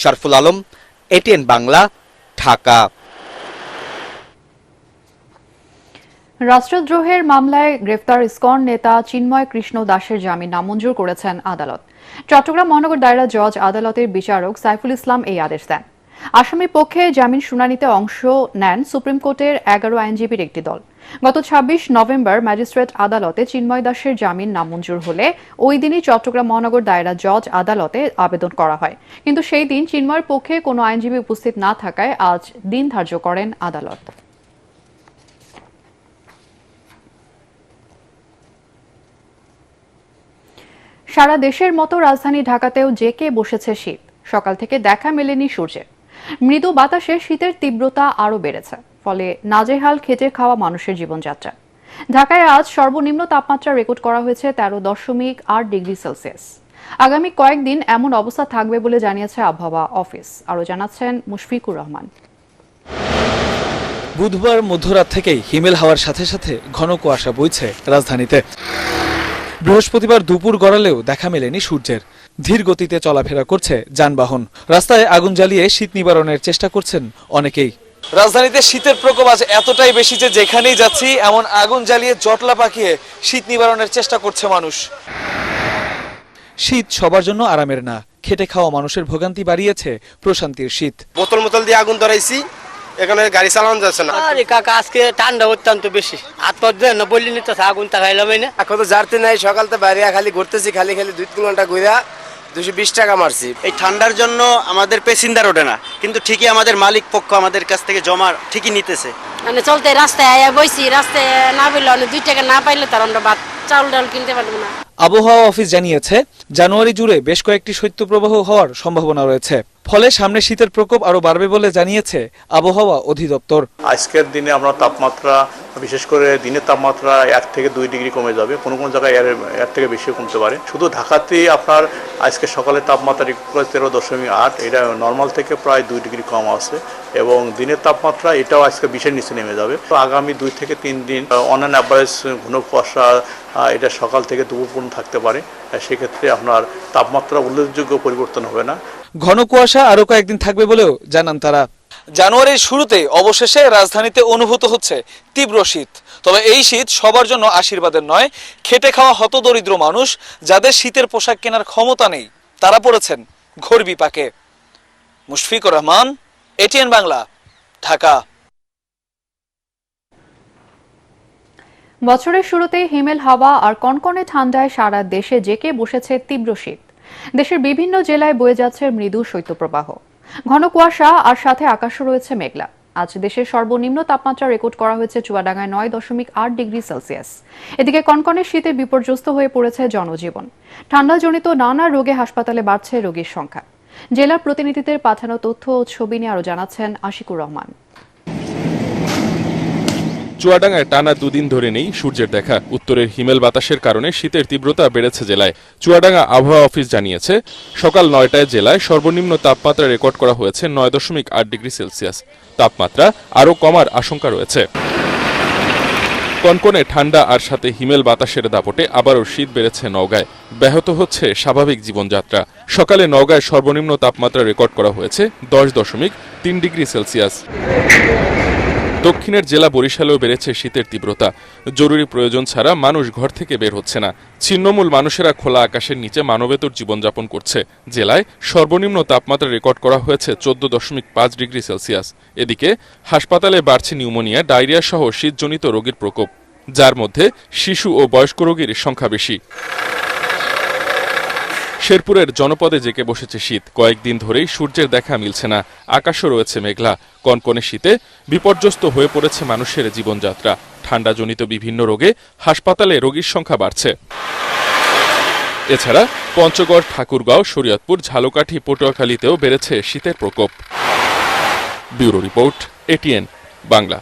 Speaker 20: শারফুল আলম, এটিএন বাংলা, ঢাকা।
Speaker 1: রাষ্ট্রদ্রোহের মামলায় গ্রেফতার ইসকন নেতা চিন্ময় কৃষ্ণ দাসের জামিন নামঞ্জুর করেছেন আদালত। চট্টগ্রাম মহানগর দায়রা জজ আদালতের বিচারক সাইফুল ইসলাম এই আদেশ দেন। আসামি পক্ষে জামিন শুনানিতে অংশ নেন সুপ্রিম কোর্টের 11 আইনজীবীর একটি দল। গত 26 নভেম্বর ম্যাজিস্ট্রেট আদালতে চিন্ময় দাসের জামিন নামঞ্জুর হলে ওই দিনই চট্টগ্রাম মহানগর দায়রা জজ আদালতে আবেদন করা হয়, কিন্তু সেই দিন চিন্ময়ের পক্ষে কোনো আইনজীবী উপস্থিত না থাকায় আজ দিন ধার্য করেন আদালত। সারা দেশের মতো রাজধানী ঢাকাতেও জেঁকে বসেছে শীত। সকাল থেকে দেখা মেলেনি সূর্যের। মৃদু বাতাসে শীতের তীব্রতা আরও বেড়েছে, ফলে নাজেহাল খেটে খাওয়া মানুষের জীবনযাত্রা। ঢাকায় আজ সর্বনিম্ন তাপমাত্রা রেকর্ড করা হয়েছে 13.8 ডিগ্রি সেলসিয়াস। আগামী কয়েকদিন এমন অবস্থা থাকবে বলে জানিয়েছে আবহাওয়া অফিস। আরও জানাচ্ছেন মুশফিকুর রহমান।
Speaker 23: বুধবার মধ্যরাত থেকেই হিমেল হাওয়ার সাথে সাথে ঘন কুয়াশা বইছে রাজধানীতে। বৃহস্পতিবার দুপুর গড়ালেও দেখা মেলেনি সূর্যের। ধীর গতিতে চলাফেরা করছে যানবাহন। রাস্তায় আগুন জ্বালিয়ে শীত নিবারণের চেষ্টা করছেন অনেকেই। রাজধানীতে শীতের প্রকোপ আজ এতটাই বেশি যে যেখানেই যাচ্ছি এমন আগুন জ্বালিয়ে জটলা পাকিয়ে শীত নিবারণের চেষ্টা করছে মানুষ। শীত সবার জন্য আরামের না, খেটে খাওয়া মানুষের ভোগান্তি বাড়িয়েছে প্রশান্তির শীত।
Speaker 24: বোতল দিয়ে আগুন ধরাইছি, এখানে গাড়ি চালানো যাচ্ছে না। আরে কাকা, আজকে ঠান্ডা অত্যন্ত বেশি। হাত পা দেন না বললি তো আগুন তাকাইলাম না। এখন তো জারতে নাই, সকাল তো বাইরে খালি ঘুরতেছি, খালি 2-3 ঘন্টা ঘুরা 220 টাকা মারছি।
Speaker 25: এই ঠান্ডার জন্য আমাদের প্যাসেঞ্জার ওঠে না, কিন্তু ঠিকই আমাদের মালিক পক্ষ আমাদের কাছ থেকে জমা ঠিকই নিতেছে।
Speaker 26: মানে চলতে রাস্তায় আয়া বইছি, রাস্তায় না বললে 2 টাকা না পাইলে তার আমরা ভাত চাউল ডাল কিনতে পারবো না।
Speaker 23: আবহাওয়া অফিস জানিয়েছে জানুয়ারি জুড়ে বেশ কয়েকটি শৈত্যপ্রবাহ হওয়ার সম্ভাবনা রয়েছে। ফলে সামনে শীতের প্রকোপ আরো বাড়বে বলে জানিয়েছে আবহাওয়া অধিদপ্তর।
Speaker 3: আজকের দিনে আমরা তাপমাত্রা, বিশেষ করে দিনের তাপমাত্রা 1 থেকে 2 ডিগ্রি কমে যাবে, কোনো কোনো জায়গায় এর থেকে বেশিও কমতে পারে। শুধু ঢাকাতে আপনার আজকে সকালে তাপমাত্রা 13.8, এটা নর্মাল থেকে প্রায় 2 ডিগ্রি কম আছে এবং দিনের তাপমাত্রা এটাও আজকে 20-এর নিচে নেমে যাবে। তো আগামী 2 থেকে 3 দিন অন অ্যান অ্যাভারেজ ঘন কুয়াশা এটা সকাল থেকে দুপুর পর্যন্ত থাকতে পারে। সেক্ষেত্রে আপনার তাপমাত্রা উল্লেখযোগ্য পরিবর্তন হবে না।
Speaker 23: ঘন কুয়াশা আরো কয়েকদিন থাকবে বলেও জানান তারা। জানুয়ারির শুরুতে অবশেষে রাজধানীতে অনুভূত হচ্ছে তীব্র শীত। তবে এই শীত সবার জন্য আশীর্বাদের নয়। খেটে খাওয়া হতদরিদ্র মানুষ যাদের শীতের পোশাক কেনার ক্ষমতা নেই, তারা পড়েছেন ঘোর বিপাকে। মুশফিকুর রহমান, এটিএন বাংলা, ঢাকা।
Speaker 1: বছরের শুরুতেই হিমেল হাওয়া আর কনকনে ঠান্ডায় সারা দেশে জেঁকে বসেছে তীব্র শীত। দেশের বিভিন্ন জেলায় বয়ে যাচ্ছে মৃদু শৈত্যপ্রবাহ। ঘন কুয়াশা আর সাথে আকাশও রয়েছে মেঘলা। আজ দেশের সর্বনিম্ন তাপমাত্রা রেকর্ড করা হয়েছে চুয়াডাঙ্গায় 9.8 ডিগ্রি সেলসিয়াস। এদিকে কনকনে শীতে বিপর্যস্ত হয়ে পড়েছে জনজীবন। ঠান্ডাজনিত নানা রোগে হাসপাতালে বাড়ছে রোগীর সংখ্যা। জেলার প্রতিনিধিদের পাঠানো তথ্য ও ছবি নিয়ে আরো জানাচ্ছেন আশিকুর রহমান।
Speaker 18: চুয়াডাঙ্গায় টানা 2 দিন ধরে নেই সূর্যের দেখা। উত্তরের হিমেল বাতাসের কারণে শীতের তীব্রতা বেড়েছে জেলায়। চুয়াডাঙ্গা আবহাওয়া অফিস জানিয়েছে, সকাল 9টায় জেলায় সর্বনিম্ন তাপমাত্রা রেকর্ড করা হয়েছে 9.8 ডিগ্রি সেলসিয়াস। তাপমাত্রা আরও কমার আশঙ্কা রয়েছে। কনকনে ঠান্ডা আর সাথে হিমেল বাতাসের দাপটে আবারও শীত বেড়েছে নওগাঁয়। ব্যাহত হচ্ছে স্বাভাবিক জীবনযাত্রা। সকালে নওগাঁয় সর্বনিম্ন তাপমাত্রা রেকর্ড করা হয়েছে 10.3 ডিগ্রি সেলসিয়াস। দক্ষিণের জেলা বরিশালেও বেড়েছে শীতের তীব্রতা। জরুরি প্রয়োজন ছাড়া মানুষ ঘর থেকে বের হচ্ছে না। ছিন্নমূল মানুষেরা খোলা আকাশের নিচে মানবেতর জীবনযাপন করছে। জেলায় সর্বনিম্ন তাপমাত্রা রেকর্ড করা হয়েছে 14.5 ডিগ্রি সেলসিয়াস। এদিকে হাসপাতালে বাড়ছে নিউমোনিয়া, ডায়রিয়া সহ শীতজনিত রোগীর প্রকোপ, যার মধ্যে শিশু ও বয়স্ক রোগীর সংখ্যা বেশি। শেরপুরের জনপদে জেঁকে বসেছে শীত। কয়েকদিন ধরেই সূর্যের দেখা মিলছে না, আকাশও রয়েছে মেঘলা। কনকনে শীতে বিপর্যস্ত হয়ে পড়েছে মানুষের জীবনযাত্রা। ঠান্ডাজনিত বিভিন্ন রোগে হাসপাতালে রোগীর সংখ্যা বাড়ছে। এছাড়া পঞ্চগড়, ঠাকুরগাঁও, শরীয়তপুর, ঝালকাঠি, পটুয়াখালীতেও বেড়েছে শীতের প্রকোপ। Bureau report, ATN Bangla.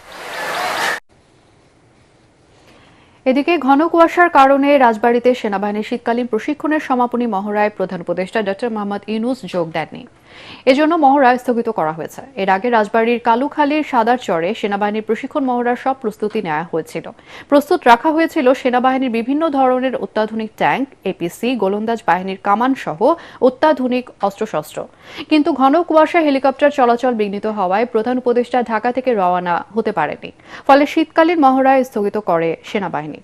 Speaker 1: এদিকে ঘন কুয়াশার কারণে রাজবাড়ীতে সেনাবাহিনীর শীতকালীন প্রশিক্ষণের সমাপনী মহড়ায় প্রধান উপদেষ্টা ডক্টর মোহাম্মদ ইউনূস যোগ দেননি। এজন্য মহড়া স্থগিত করা হয়েছে। এর আগে রাজবাড়ীর কালুখালীর সাদার চরে সেনাবাহিনীর প্রশিক্ষণ মহড়ার সব প্রস্তুতি নেওয়া হয়েছিল। প্রস্তুত রাখা হয়েছিল সেনাবাহিনীর বিভিন্ন ধরনের অত্যাধুনিক ট্যাঙ্ক, এপিসি, গোলন্দাজ বাহিনীর কামান সহ অত্যাধুনিক অস্ত্রশস্ত্র। কিন্তু ঘন কুয়াশা হেলিকপ্টার চলাচল বিঘ্নিত হওয়ায় প্রধান উপদেষ্টা ঢাকা থেকে রওনা হতে পারেনি। ফলে শীতকালীন মহড়া স্থগিত করে সেনাবাহিনী।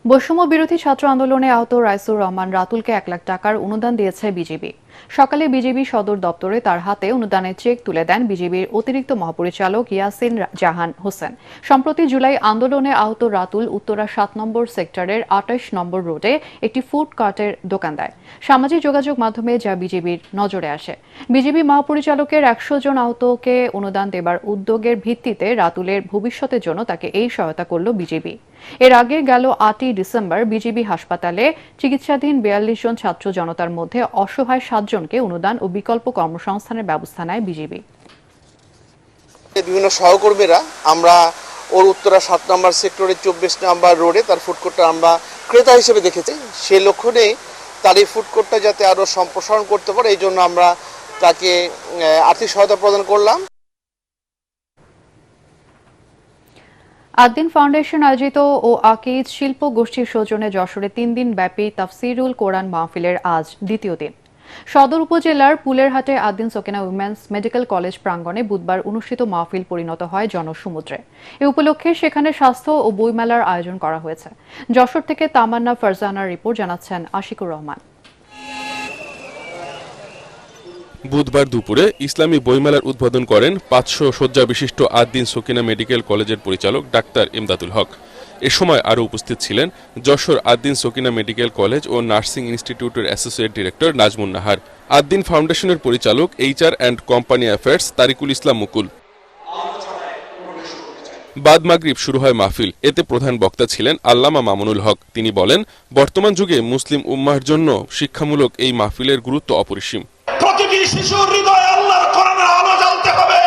Speaker 1: বৈষম্য বিরোধী ছাত্র আন্দোলনে আহত রাইসুর রহমান রাতুলকে 1 লাখ টাকার অনুদান দিয়েছে বিজিবি। সকালে বিজিবি সদর দপ্তরে তার হাতে অনুদানের চেক তুলে দেন বিজিবির অতিরিক্ত মহাপরিচালক ইয়াসিন জাহান হোসেন। সম্প্রতি জুলাই আন্দোলনে আহত রাতুল উত্তরা 7 নম্বর সেক্টরের 28 নম্বর রোডে একটি ফুড কার্টের দোকান দেয়। সামাজিক যোগাযোগ মাধ্যমে যা বিজিবির নজরে আসে। বিজিবি মহাপরিচালকের 100 জন আহতকে অনুদান দেবার উদ্যোগের ভিত্তিতে রাতুলের ভবিষ্যতের জন্য তাকে এই সহায়তা করল বিজিবি। এর আগে গেল 8ই ডিসেম্বর বিজিবি হাসপাতালে চিকিৎসাধীন 42 জন ছাত্র জনতার মধ্যে অসহায় 7 জনকে অনুদান ও বিকল্প কর্মসংস্থানের ব্যবস্থা নেয় বিজিবি।
Speaker 24: বিভিন্ন সহকর্মীরা আমরা ওর উত্তরা 7 নম্বর সেক্টরে 24 নম্বর রোডে তার ফুড কোর্টটা আমরা ক্রেতা হিসেবে দেখেছি। সেই লক্ষ্যে তার এই ফুড কোর্টটা যাতে আরো সম্প্রসারণ করতে পারে এই জন্য আমরা তাকে আর্থিক সহায়তা প্রদান করলাম।
Speaker 1: আদ্দিন ফাউন্ডেশন আয়োজিত ও আকিজ শিল্প গোষ্ঠীর সৌজন্যে যশোরে 3 দিন ব্যাপী তাফসিরুল কোরআন মাহফিলের আজ দ্বিতীয় দিন। সদর উপজেলার পুলেরহাটে Ad-din Sakina women's medical college প্রাঙ্গণে বুধবার অনুষ্ঠিত মাহফিল পরিণত হয় জনসমুদ্রে। এ উপলক্ষে সেখানে স্বাস্থ্য ও বইমেলার আয়োজন করা হয়েছে। যশোর থেকে তামান্না ফারজানার রিপোর্ট জানাচ্ছেন আশিকুর রহমান।
Speaker 18: বুধবার দুপুরে ইসলামী বইমেলার উদ্বোধন করেন 500 শয্যা বিশিষ্ট আদ্দিন সকিনা মেডিকেল কলেজের পরিচালক ডাক্তার ইমদাদুল হক। এ সময় আরও উপস্থিত ছিলেন যশোর আদ্দিন সকিনা মেডিকেল কলেজ ও নার্সিং ইনস্টিটিউটের অ্যাসোসিয়েট ডিরেক্টর নাজমুন নাহার, আদ্দিন ফাউন্ডেশনের পরিচালক HR and company affairs Tarikul Islam Mukul. বাদ মাগরিব শুরু হয় মাহফিল। এতে প্রধান বক্তা ছিলেন আল্লামা মামুনুল হক। তিনি বলেন, বর্তমান যুগে মুসলিম উম্মাহর জন্য শিক্ষামূলক এই মাহফিলের গুরুত্ব অপরিসীম।
Speaker 10: প্রতিটি শিশুর হৃদয়ে আল্লাহর কোরআনের আলো জ্বলতে হবে।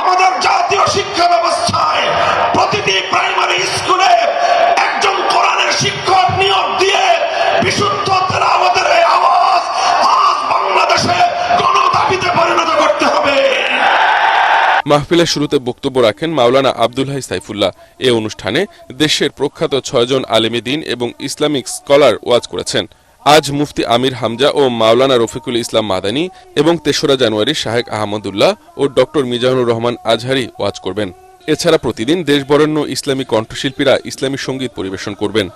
Speaker 10: আমাদের জাতীয় শিক্ষা ব্যবস্থায় প্রতিটি প্রাইমারি স্কুলে একজন কোরআনের শিক্ষক নিয়োগ দিয়ে বিশুদ্ধ তেলাওয়াতের এই আওয়াজ আজ বাংলাদেশে গণদাবিতে পরিণত করতে হবে।
Speaker 18: মাহফিলের শুরুতে বক্তব্য রাখেন মাওলানা আব্দুল হাই সাইফুল্লাহ। এ অনুষ্ঠানে দেশের প্রখ্যাত 6 জন আলেমে দ্বীন এবং ইসলামিক স্কলার ওয়াজ করেছেন। আজ মুফতি আমির হামজা ও মাওলানা রফিকুল ইসলাম মাদানী এবং 3রা জানুয়ারি শাহেক আহমদুল্লাহ ও ডক্টর মিজানুর রহমান আজহারি ওয়াজ করবেন। এছাড়া প্রতিদিন দেশ বরেণ্য ইসলামী কণ্ঠশিল্পীরা ইসলামী সঙ্গীত পরিবেশন করবেন।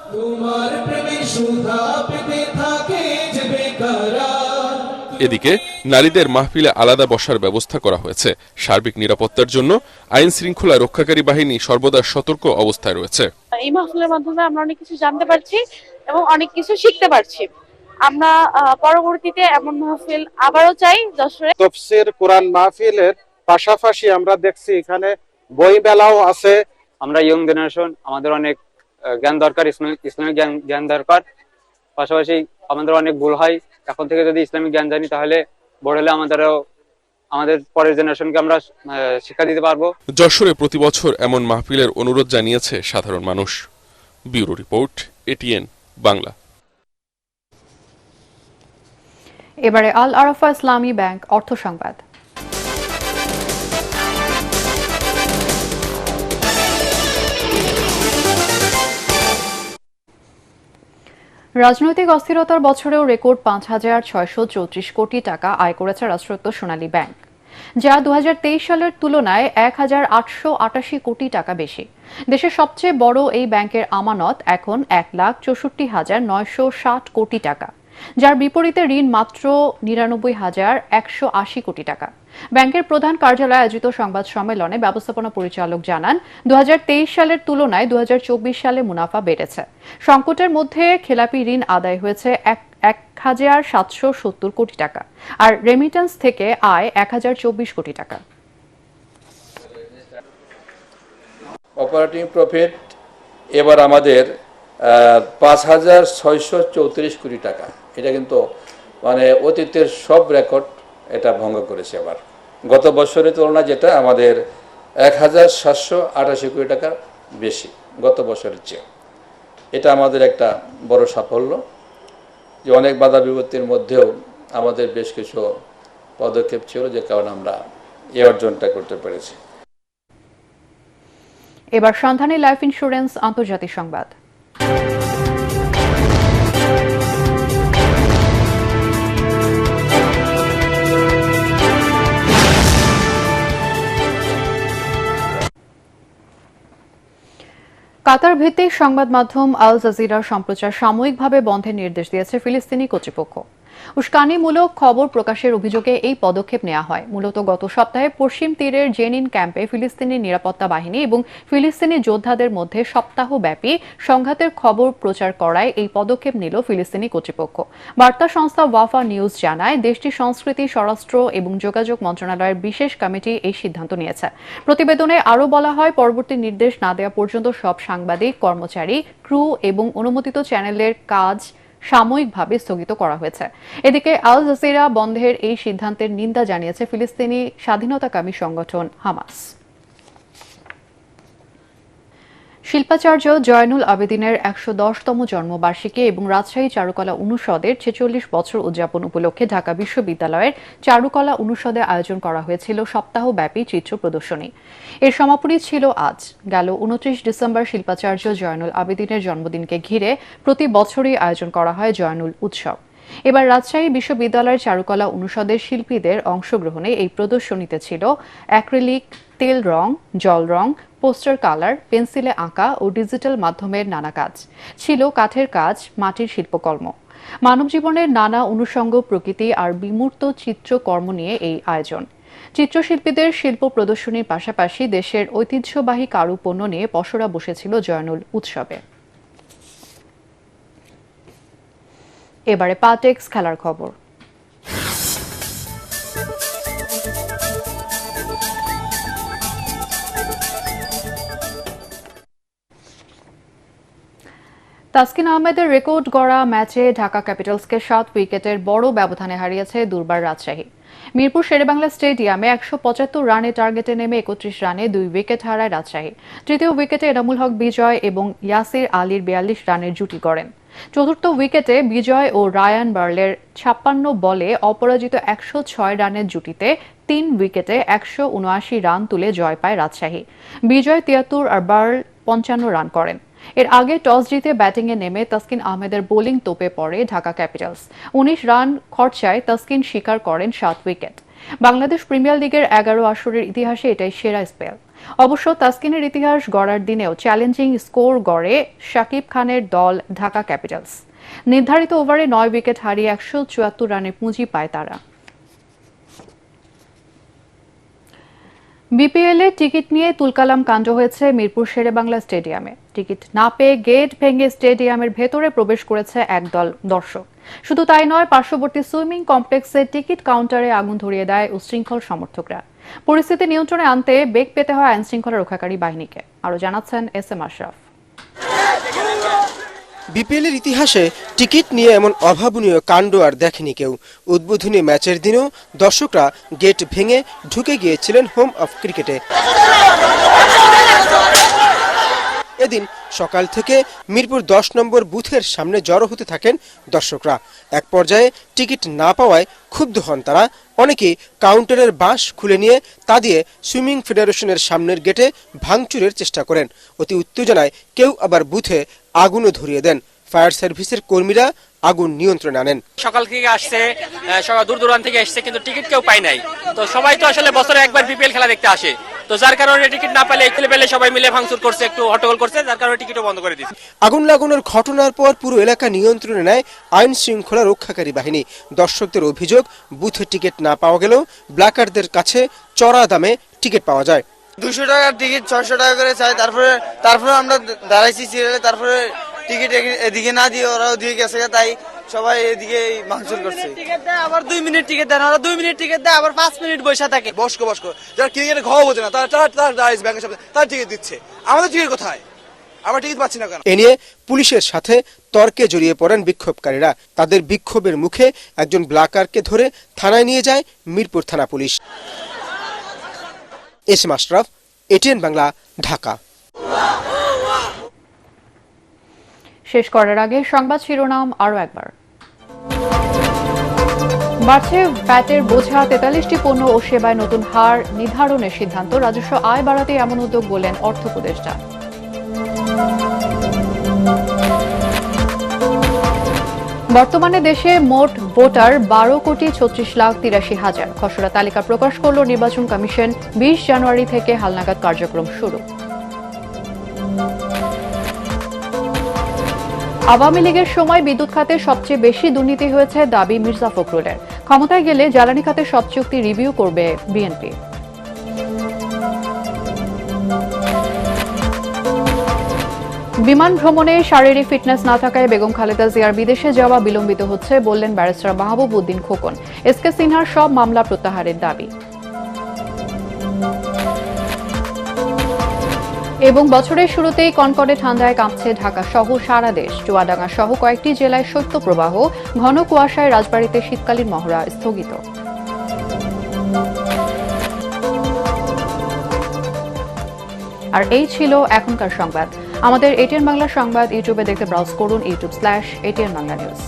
Speaker 18: এদিকে নারীদের মাহফিলে আলাদা বসার ব্যবস্থা করা হয়েছে। সার্বিক নিরাপত্তার জন্য আইন শৃঙ্খলা রক্ষাকারী বাহিনী সর্বদা সতর্ক অবস্থায় রয়েছে।
Speaker 4: এই মাহফিলের মাধ্যমে আমরা অনেক কিছু জানতে পারছি এবং অনেক কিছু শিখতে পারছি। আমরা পরবর্তীতে এমন মাহফিল আবারও চাই যশোরে।
Speaker 5: তাফসীর কোরআন মাহফিলের পাশাপাশি আমরা দেখছি এখানে বই মেলাও আছে।
Speaker 6: আমরা ইয়ং জেনারেশন, আমাদের অনেক জ্ঞান দরকার, ইসলামিক জ্ঞান দরকার। পাশাপাশি আমাদের অনেক ভুল হয়। এখন থেকে যদি ইসলামিক জ্ঞান জানি তাহলে বড় হলে আমাদের পরের জেনারেশনকে আমরা শিক্ষা দিতে পারবো।
Speaker 18: যশোরে প্রতি বছর এমন মাহফিলের অনুরোধ জানিয়েছে সাধারণ মানুষ। Bureau report, ATN Bangla.
Speaker 1: এবারে আল আরাফা ইসলামী ব্যাংক অর্থ সংবাদ। রাজনৈতিক অস্থিরতার বছরেও রেকর্ড ৫,৬৩৪ কোটি টাকা আয় করেছে রাষ্ট্রায়ত্ত সোনালী ব্যাংক, যা ২০২৩ সালের তুলনায় ১,৮৮৮ কোটি টাকা বেশি। দেশের সবচেয়ে বড় এই ব্যাংকের আমানত এখন ১,৬৪,৯৬০ কোটি টাকা, যার বিপরীতে ঋণ মাত্র ৯৯,১৮০ কোটি টাকা। ব্যাংকের প্রধান কার্যালয়ে আয়োজিত সংবাদ সম্মেলনে ব্যবস্থাপনা পরিচালক জানান, ২০২৩ সালের তুলনায় ২০২৪ সালে মুনাফা বেড়েছে। সংকটের মধ্যে খেলাপি ঋণ আদায় হয়েছে ১,৭৭০ কোটি টাকা, আর রেমিটেন্স থেকে আয় ১,০২৪ কোটি টাকা।
Speaker 7: অপারেটিং প্রফিট এবার আমাদের ৫,৬৩৪ কোটি টাকা। এটা কিন্তু অতীতের সব রেকর্ড এটা ভঙ্গ করেছে। আবার গত বছরের তুলনায় যেটা আমাদের ১,৭৮৮ কোটি টাকা বেশি গত বছরের চেয়ে। এটা আমাদের একটা বড় সাফল্য, যে অনেক বাধা বিপত্তির মধ্যেও আমাদের বেশ কিছু পদক্ষেপ ছিল, যে কারণে আমরা এই অর্জনটা করতে পেরেছি।
Speaker 1: এবার সন্ধানী লাইফ ইন্স্যুরেন্স আন্তর্জাতিক সংবাদ। কাতার ভিত্তিক সংবাদ মাধ্যম আল জাজিরার সম্প্রচার সাময়িকভাবে বন্ধের নির্দেশ দিয়েছে ফিলিস্তিনি কর্তৃপক্ষ। উস্কানিমূলক খবর প্রকাশের অভিযোগে এই পদক্ষেপ নেওয়া হয়। মূলত গত সপ্তাহে পশ্চিম তীরের জেনিন ক্যাম্পে ফিলিস্তিনি নিরাপত্তা বাহিনী এবং ফিলিস্তিনি যোদ্ধাদের মধ্যে সপ্তাহব্যাপী সংঘাতের খবর প্রচার করায় এই পদক্ষেপ নিল ফিলিস্তিনি কর্তৃপক্ষ। বার্তা সংস্থা ওয়াফা নিউজ জানায়, দেশটির সংস্কৃতি, স্বরাষ্ট্র এবং যোগাযোগ মন্ত্রণালয়ের বিশেষ কমিটি এই সিদ্ধান্ত নিয়েছে। প্রতিবেদনে আরও বলা হয়, পরবর্তী নির্দেশ না দেওয়া পর্যন্ত সব সাংবাদিক, কর্মচারী, ক্রু এবং অনুমোদিত চ্যানেলের কাজ সাময়িকভাবে স্থগিত করা হয়েছে। এদিকে আল জাজিরা বন্ধের এই সিদ্ধান্তের নিন্দা জানিয়েছে ফিলিস্তিনি স্বাধীনতাকামী সংগঠন হামাস। শিল্পাচার্য জয়নুল আবেদিনের ১১০তম জন্মবার্ষিকী এবং রাজশাহী চারুকলা অনুষদের ৪৬ বছর উদযাপন উপলক্ষে ঢাকা বিশ্ববিদ্যালয়ের চারুকলা অনুষদে আয়োজন করা হয়েছিল সপ্তাহব্যাপী চিত্র প্রদর্শনী। এর সমাপনী ছিল আজ। গেল ২৯ ডিসেম্বর শিল্পাচার্য জয়নুল আবেদিনের জন্মদিনকে ঘিরে প্রতি বছরই আয়োজন করা হয় জয়নুল উৎসব। এবার রাজশাহী বিশ্ববিদ্যালয়ের চারুকলা অনুষদের শিল্পীদের অংশগ্রহণে এই প্রদর্শনীতে ছিল অ্যাক্রিলিক, তেল রং, জল রং, পোস্টার কালার, পেন্সিলে আঁকা ও ডিজিটাল মাধ্যমের নানা কাজ। ছিল কাঠের কাজ, মাটির শিল্পকর্ম, মানবজীবনের নানা অনুষঙ্গ, প্রকৃতি আর বিমূর্ত চিত্রকর্ম নিয়ে এই আয়োজন। চিত্রশিল্পীদের শিল্প প্রদর্শনীর পাশাপাশি দেশের ঐতিহ্যবাহী কারুপণ্য নিয়ে পসরা বসেছিল জয়নুল উৎসবে। এবারে পাটেক্স খেলার খবর। তাসকিন আহমেদের রেকর্ড গড়া ম্যাচে ঢাকা ক্যাপিটালসকে 7 উইকেটের বড় ব্যবধানে হারিয়েছে দুর্বার রাজশাহী। মিরপুর শেরেবাংলা স্টেডিয়ামে 175 রানের টার্গেটে নেমে 31 রানে 2 উইকেট হারায় রাজশাহী। তৃতীয় উইকেটে এনামুল হক বিজয় এবং ইয়াসির আলীর 42 রানের জুটি গড়েন। চতুর্থ উইকেটে বিজয় ও রায়ান বার্লের 56 বলে অপরাজিত 106 রানের জুটিতে 3 উইকেটে 179 রান তুলে জয় পায় রাজশাহী। বিজয় 73 আর বার্ল 55 রান করেন। এর আগে টস জিতে ব্যাটিংয়ে নেমে তাসকিন আহমেদের বোলিং তোপে পড়ে ঢাকা ক্যাপিটালস। 19 রান খরচায় তাসকিন শিকার করেন 7 উইকেট। বাংলাদেশ প্রিমিয়ার লিগের 11 আসরের ইতিহাসে এটাই সেরা স্পেল। অবশ্য তাসকিনের ইতিহাস গড়ার দিনেও চ্যালেঞ্জিং স্কোর গড়ে শাকিব খানের দল ঢাকা ক্যাপিটালস। নির্ধারিত ওভারে 9 উইকেট হারিয়ে 174 রানের পুঁজি পায় তারা। বিপিএল এ টিকিট নিয়ে তুলকালাম কাণ্ড হয়েছে মিরপুর শেরেবাংলা স্টেডিয়ামে। টিকিট না পেয়ে গেট ভেঙে স্টেডিয়ামের ভেতরে প্রবেশ করেছে একদল দর্শক। শুধু তাই নয়, পার্শ্ববর্তী সুইমিং কমপ্লেক্সে টিকিট কাউন্টারে আগুন ধরিয়ে দেয় উচ্ছৃঙ্খল সমর্থকরা। পরিস্থিতি নিয়ন্ত্রণে আনতে বেগ পেতে হয় আইনশৃঙ্খলা রক্ষাকারী বাহিনীকে। আরও জানাচ্ছেন SM আশরাফ।
Speaker 8: বিপিএলের ইতিহাসে টিকিট নিয়ে এমন অভাবনীয় কাণ্ড আর দেখেনি কেউ। উদ্বোধনী ম্যাচের দিনও দর্শকরা গেট ভেঙে ঢুকে গিয়েছিলেন হোম অফ ক্রিকেটে। এদিন সকাল থেকে মিরপুর 10 নম্বর বুথের সামনে জড়ো হতে থাকেন দর্শকরা। এক পর্যায়ে টিকিট না পাওয়ায় ক্ষুব্ধ হন তারা। অনেকে কাউন্টারের বাঁশ খুলে নিয়ে তা দিয়ে সুইমিং ফেডারেশনের সামনের গেটে ভাঙচুরের চেষ্টা করেন। অতি উত্তেজনায় কেউ আবার বুথে আগুনও ধরিয়ে দেন। ফায়ার সার্ভিসের কর্মীরা আগুন নিয়ন্ত্রণে আনেন।
Speaker 9: সকাল থেকে আসছে, দূর দূরান্ত থেকে এসছে, কিন্তু টিকিট কেউ পায় নাই। তো সবাই তো আসলে বছরে একবার বিপিএল খেলা দেখতে আসে, তো যার কারণে টিকিট না পেলে সবাই মিলে ভাঙচুর করছে, একটু হট্টগোল করছে, যার কারণে টিকিটও বন্ধ করে দিয়েছে।
Speaker 8: আগুন লাগানোর ঘটনার পর পুরো এলাকা নিয়ন্ত্রণে নেয় আইন শৃঙ্খলা রক্ষাকারী বাহিনী। দর্শকদের অভিযোগ, বুথে টিকিট না পাওয়া গেলেও ব্ল্যাকারদের কাছে চড়া দামে টিকিট পাওয়া যায়।
Speaker 24: 200 টাকার টিকিট 600 টাকা করে চাই। তারপরে আমরা দাঁড়াইছি সিরিয়ালে, তারপরে টিকিট এদিকে না দিয়ে ওরাও দিয়ে গেছে, তাই সবাই এদিকে ভাঙচুর করছে। টিকিট দেয়, আবার 2 মিনিট টিকিট দেয়, ওরা 2 মিনিট টিকিট দেয়, আবার 5 মিনিট বসে থাকে।
Speaker 11: বসকো যারা ক্রিকেটে ঘাও বোঝে না তারা দাঁড়াইছে ব্যাংকের সামনে, তারা টিকিট দিচ্ছে। আমাদের টিকিট কোথায়? আমরা টিকিট পাচ্ছি না কেন?
Speaker 8: এ নিয়ে পুলিশের সাথে তর্কে জড়িয়ে পড়েন বিক্ষোভকারীরা। তাদের বিক্ষোভের মুখে একজন ব্ল্যাকারকে ধরে থানায় নিয়ে যায় মিরপুর থানা police. SM Ashraf, ATN Bangla, Dhaka.
Speaker 1: শেষ করার আগে সংবাদ শিরোনাম আরও একবার। বাড়ছে ভ্যাটের বোঝা, 43টি পণ্য ও সেবায় নতুন হার নির্ধারণের সিদ্ধান্ত। রাজস্ব আয় বাড়াতে এমন উদ্যোগ বললেন অর্থ উপদেষ্টা। বর্তমানে দেশে মোট ভোটার 12,36,83,000। খসড়া তালিকা প্রকাশ করল নির্বাচন কমিশন। 20 জানুয়ারি থেকে হালনাগাদ কার্যক্রম শুরু। আওয়ামী লীগের সময় বিদ্যুৎ খাতে সবচেয়ে বেশি দুর্নীতি হয়েছে দাবি মির্জা ফখরুলের। ক্ষমতায় গেলে জ্বালানি খাতে সব চুক্তি রিভিউ করবে বিএনপি। বিমান ভ্রমণে শারীরিক ফিটনেস না থাকায় বেগম খালেদা জিয়ার বিদেশে যাওয়া বিলম্বিত হচ্ছে বললেন ব্যারিস্টার মাহবুব উদ্দিন খোকন। SK সিনহার সব মামলা প্রত্যাহারের দাবি। এবং বছরের শুরুতেই কনকনে ঠান্ডায় কাঁপছে ঢাকা সহ সারা দেশ। চুয়াডাঙ্গা সহ কয়েকটি জেলায় শৈত্যপ্রবাহ, ঘন কুয়াশায় রাজবাড়ীতে শীতকালীন মহড়া স্থগিত। আর এই ছিল এখনকার সংবাদ। আমাদের ATN বাংলা সংবাদ ইউটিউবে দেখতে ব্রাউজ করুন youtube/ATN Bangla News।